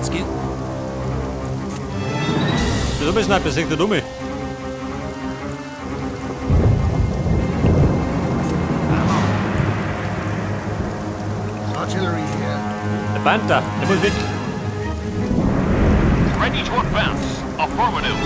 Skid. Besok snart besiktet du mig. Artillery here. Der fandt dig. Det må væk. Ready to advance. Affirmative.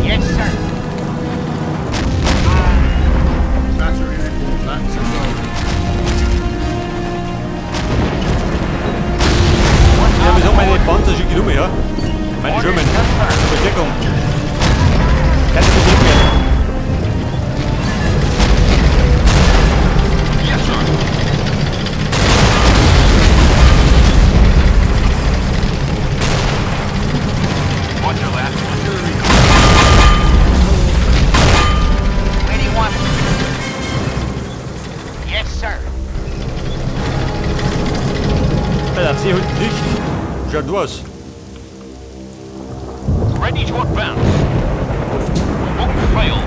Yes, sir. Battery full. That's a go. Ja, besok meine Panzer schicken du mich, ja? Meine Schwimmen. Versteckung. Kann ich bedient werden? Yes, sir. Roger that. Where do you want it? Yes, sir. Alter, sie heute nicht. Schaut du aus. Ready to advance. Won't fail.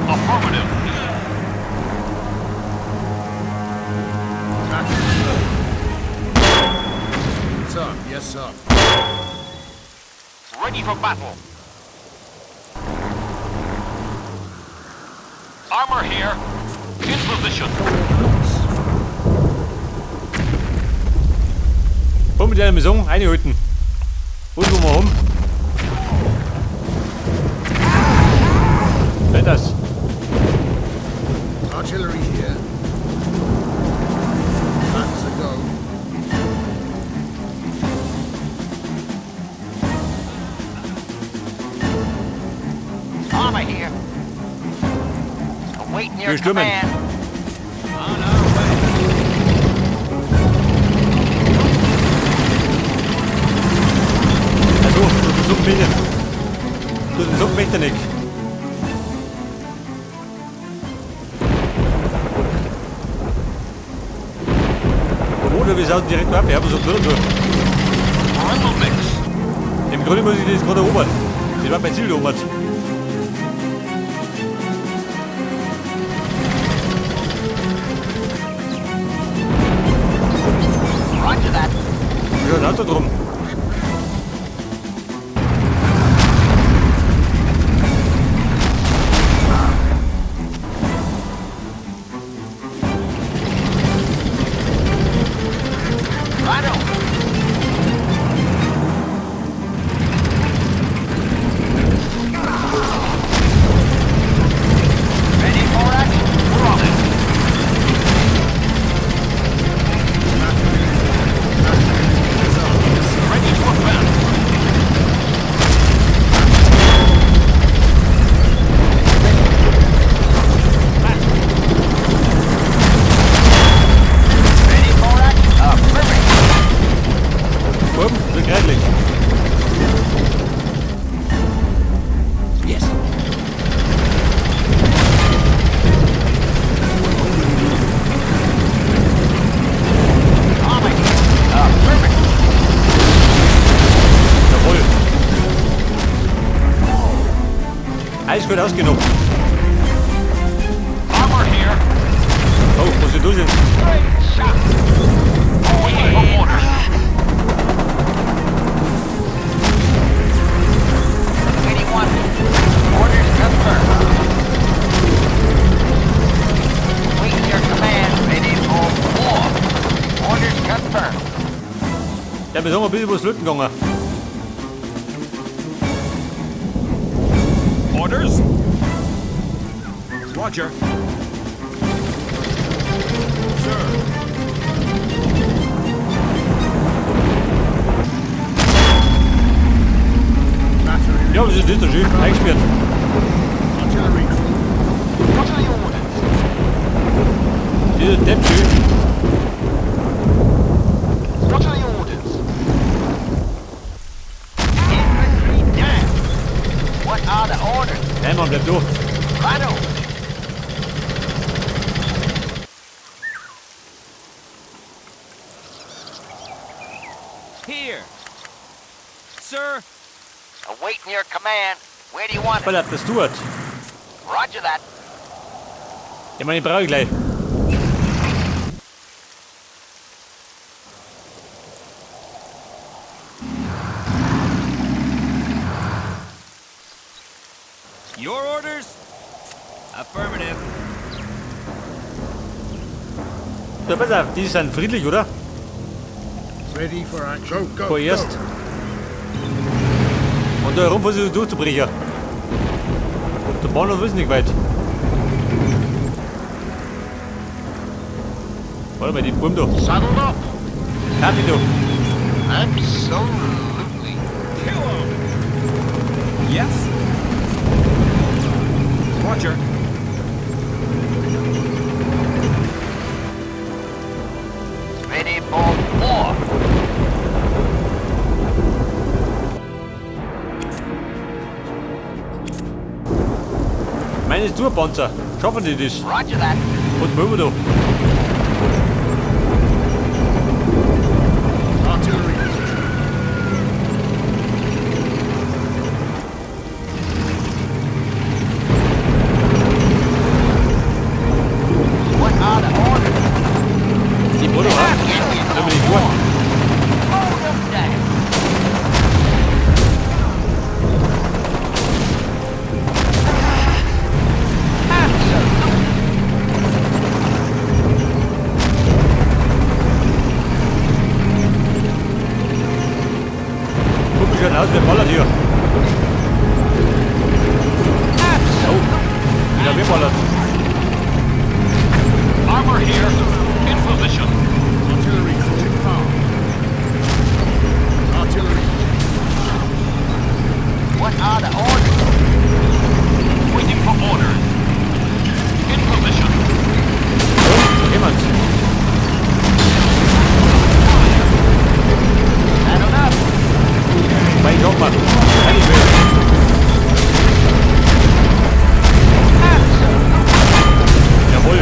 Affirmative. Sir, yes, sir. Ready for battle. Armor here. In position. Komm mit deiner Mission, einhalten. Und wo wir rum. Wer das? Artillery here. That's a go. Armor here. Awaiting your Wir stürmen. command. Also, du suchst mich nicht. Du suchst mich nicht. Oder wir sollten direkt ab, ja, aber so blöd. Rental mix. Im Grunde muss ich das gerade erobern. Ich war mein Ziel erobert. Roger that. Ja, dann hat er drum. Righto. Ready for action? We're on it. Ready to advance. Ready for action? Perfect. Komm, begreiflich. Yes. Armor here. Perfect. Jawohl. Alles gut ausgenug. Armor here. Oh, muss ich durch sind. Great shot. Waiting for orders. Where do you want it? Orders confirmed. Waiting your command. Ready for war. Orders confirmed. Ja, wir sind ein bisschen was Lücken gegangen. Orders. Roger. Battery. Ja, das ist nicht so schön. Eingesperrt. Artillery full. What are your orders? Dieser Depp schön. What are your orders? Infantry down. What are the orders? Nein, Mann, bleib du. Righto. Here. Sir. Awaiting your command. Where do you want it? Ballert, das tut. Roger that. Ja, meine brauche ich gleich. Your orders? Affirmative. So, pass auf, die sind friedlich, oder? Ready for action. Go, go, Vorerst. go. Und da herum versuchen durchzubrechen. Der Bahnhof ist nicht weit. Warte mal, die Buben da. Saddled up. Kaffee da. Absolutely. Kill him. Yes. Roger. Ready for war. Meines Tourpanzer. Schaffen die das? Roger that. Und Möbel da. Artillery position. What are the orders? Die Motor, ha? Da bin ich durch. Hold them down. Absolutely. Guck mich schon aus, wer ballert hier. Absolutely. Ja, wer ballert? Armor here. In position. Artillery cruising far. Artillery. What are the orders? Waiting for orders. In position. So, jemand. Saddled up. Mein Job, Mann. Keine Höhe. Absolutely. Jawohl.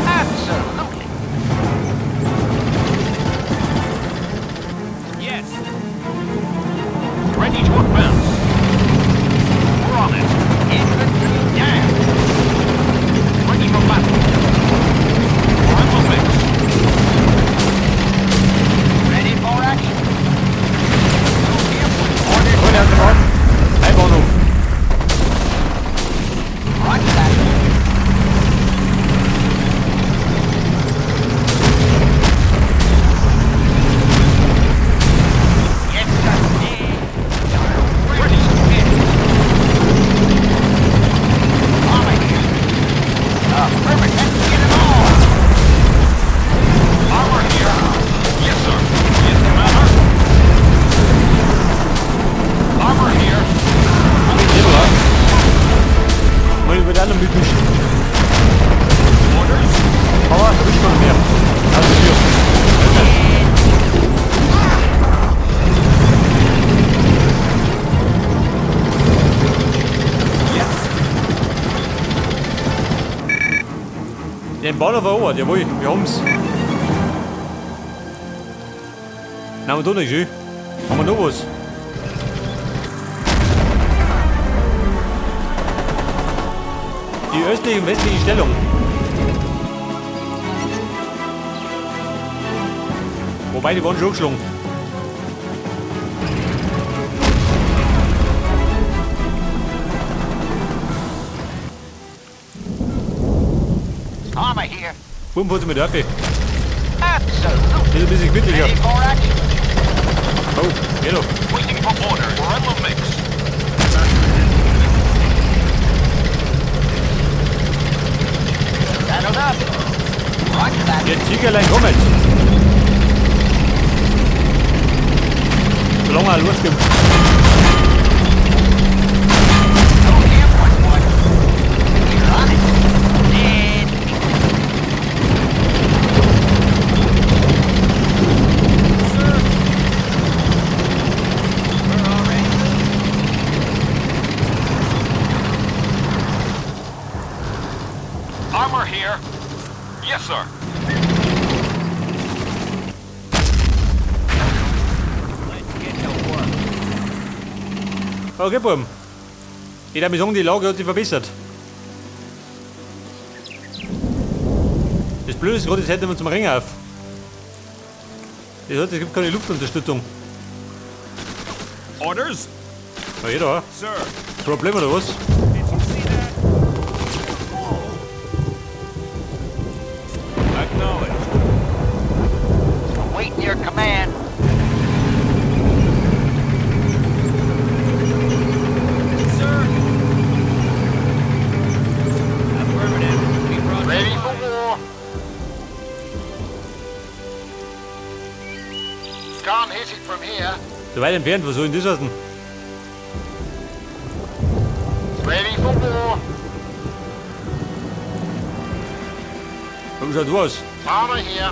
Absolutely. Yes. Ready to advance. We're on it. Infantry down. Ready for battle. We're in the mix. Ready for action. Orders. Hol dir Ort. Ein Bahnhof. Roger that. Yes, sir. Ready to hit. Army here. Affirmative. Get it on. Armor here. Yes, sir. Yes, Commander. Armor here. Nebel, ha? Mal über die anderen mitmischen. Orders. Aber, da bist du noch mehr. Also hier. Den Bahnhof erobert, jawohl, wir haben's. Na, wir tun nicht schön. Haben wir noch was? Die östliche und westliche Stellung. Wobei, die waren schon geschlagen. Army here. Bumm, wo sind wir dafür? Absolutely. Ist ein bisschen gemütlicher. Ready for action. Oh, geh doch. Waiting for orders. We're in the mix. Saddled up. Roger that. Jetzt Tigerlein kommen. Solange er losgibt. Oh, airport one. You're on it. Dead. Sir. We're all ready. Okay, Buben. Ich habe mich sagen, die Lage hat sich verbessert. Das Blöde ist gerade, jetzt hätten wir zum Ring auf. Das heißt, es gibt keine Luftunterstützung. Orders? Na, jeder. Sir. Problem oder was? Did you see that? Acknowledged. Awaiting your command. Sir. Affirmative. We brought Ready you for wine. war. Can't hit it from here. So weit entfernt, was soll denn das heißen? Ready for war. Wie schaut aus? Armor here.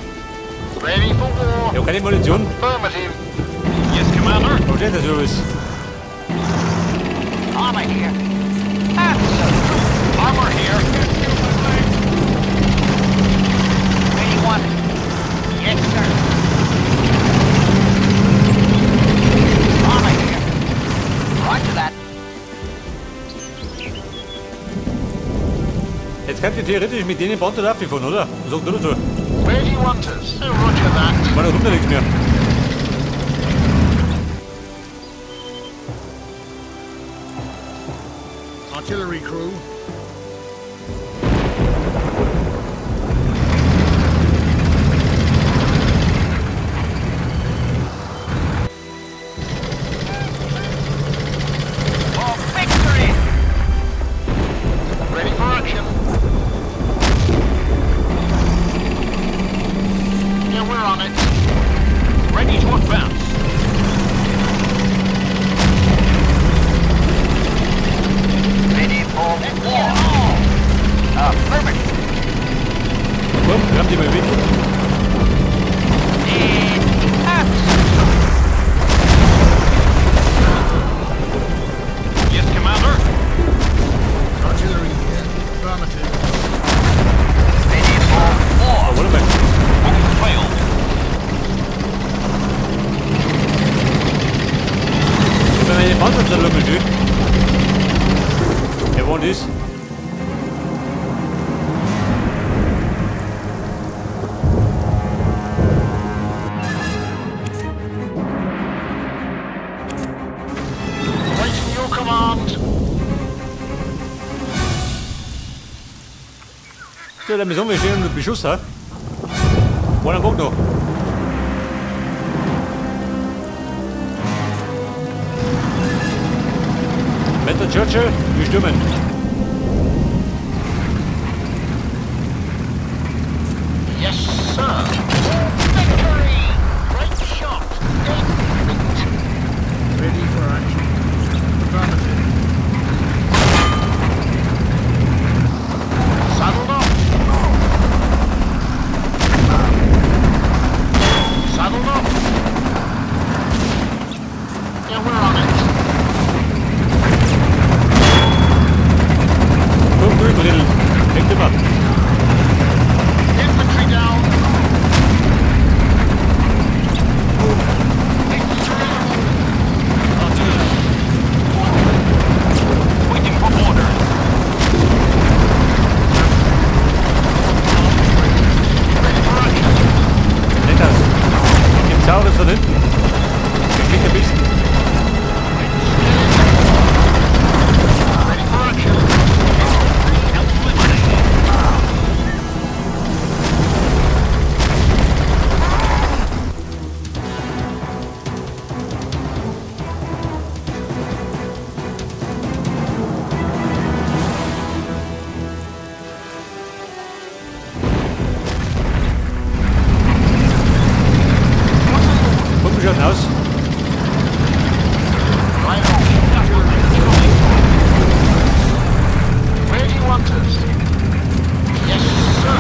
Ready for war. Ich habe keine Munition. Affirmative. Yes, Commander. Wo steht das überall? Armor here. Absolute. Armor here. Ready one. Yes, sir. Armor here. Roger that. Jetzt könnt ihr theoretisch mit denen Band da fahren, oder? Was sagt ihr dazu? Where do you want us? Oh, roger that. War da kommt ja nichts mehr. Artillery crew. For victory! Ready for action. Yeah, we're on it. Ready to advance. Ready for war. Affirmative. Komm, wir haben die mal weg. And absolute. Yes, Commander. Artillery here. Affirmative. Ready for war. Oh, warte mal. Focus failed. Ich habe meine Panzer zerlümmelt, du. Ja, wo ist? Waiting your command. So, dann müssen wir stehen unter Beschuss, ha? Wo dann guck noch? Mr. Churchill, wir stürmen. Yes, sir. Victory! Great shot. Great. Ready for action. Affirmative. Saddled up. Saddled up. Yeah, we're on it. Komm, Brill. Hängt immer. Infantry down. Waiting for orders. Ready for action. Nicht das. Im Taurus von hinten. Geklickt ein bisschen. Ready for action. Komm, wie schaut denn aus? Right on. Where do you want us? Yes, sir.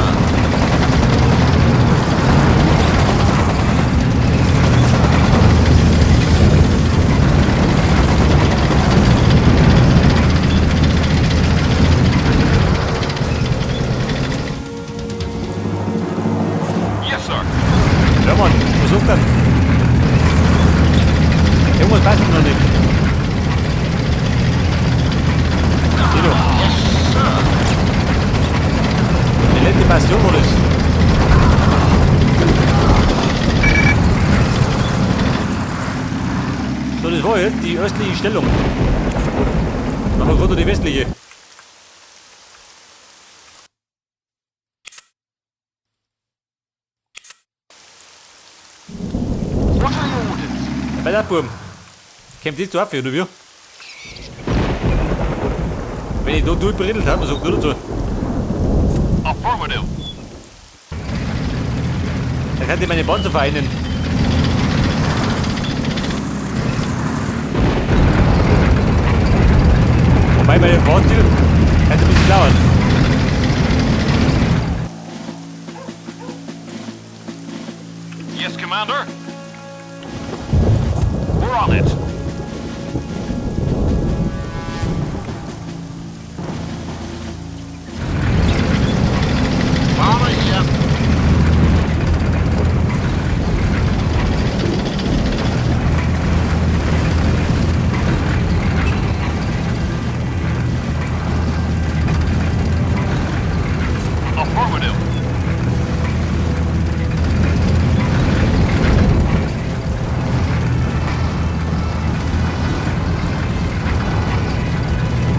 Yes, sir. Ja, Mann, versuch dann. Irgendwas passt noch nicht. Bastion war das. So, das war jetzt die östliche Stellung. Machen wir runter die westliche. What are your orders? Bei der Burm. Kommt jetzt ab, oder wie? Wenn ich da durchberittelt habe, sagt nur dazu. Affirmative. Da kann ich meine Panzer vereinen. Wobei bei dem Fahrziel kann es ein bisschen dauern. Yes, Commander. We're on it. Bomber here. Affirmative.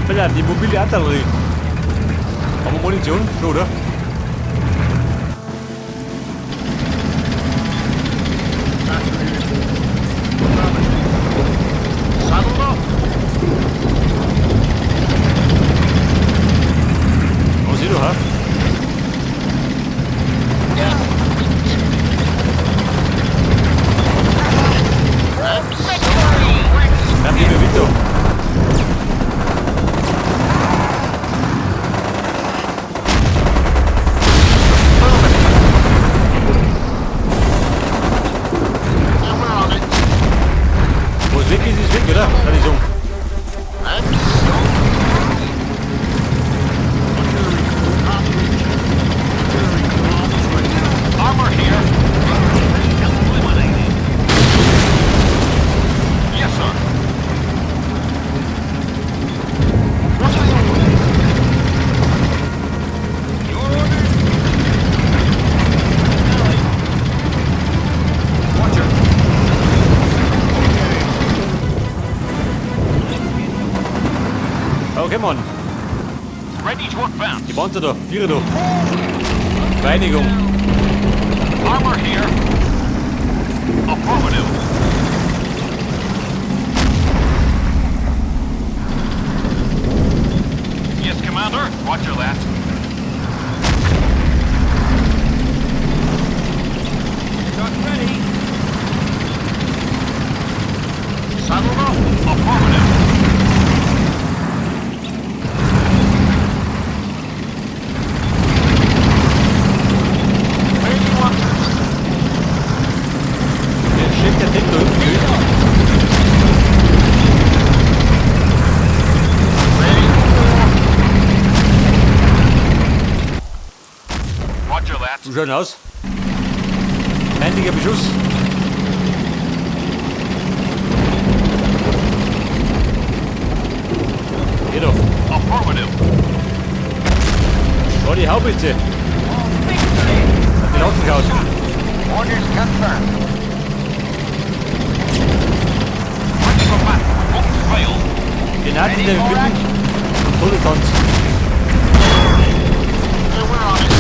Vielleicht die mobile Artillerie. Haben wir Munition? Schon, oder? Battery report. Affirmative. Saddle up. Was siehst du, ha? Dann gehen wir wieder. And we're on it. Wo es weg ist weg, oder? Kann ich sagen. Artillery crew can't reach. Artillery crew almost ready. Armor here. Eliminated. Yes, sir. What are your orders? Your orders? Watcher. Oh, come on. Ready to advance. Die Panzer da. Viere da. Vereinigung. Armor here. Affirmative. Yes, Commander. Roger that. Gun ready. Saddle up. Affirmative. Where do you want us? Der schickt der Ding da hinten durch. Ready for Roger that. So schauen aus. Feindlicher Beschuss. Hier doch. Affirmative. Da die Haubitze. Die Lattenkaus. Orders confirmed. Ready for battle. Won't fail. Granaten Ready der for Winden. action. Tunneltanz. And we're on it.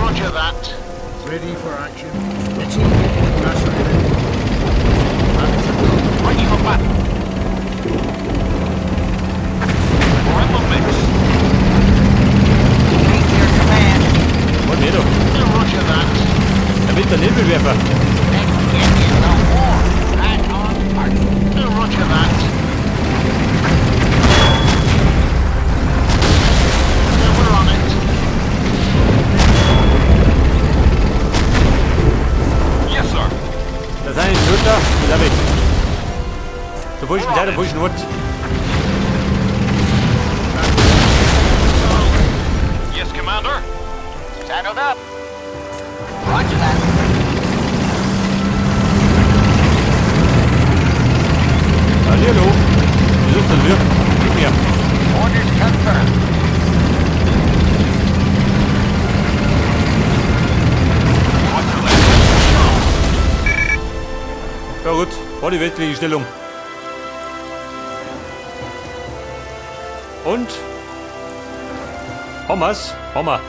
Roger that. Ready for action. It's in. Battery ready. That's a go. Ready for battle. We're in the mix. Wait your command. Und hier doch. Roger that. Der Winter-Nebelwerfer. Let's get in the war. Right on target. Roger that. We're on it. Yes, sir. Da sind die Schulter. Da hab ich. Da wo ist denn der, wo ist denn was? Yes, Commander. Saddled up. Roger that. Hallihallo. Was ist das hier? Gib mir. Orders confirmed. Ja gut, war die Weltwegestellung. Und? Hammer's? Hammer.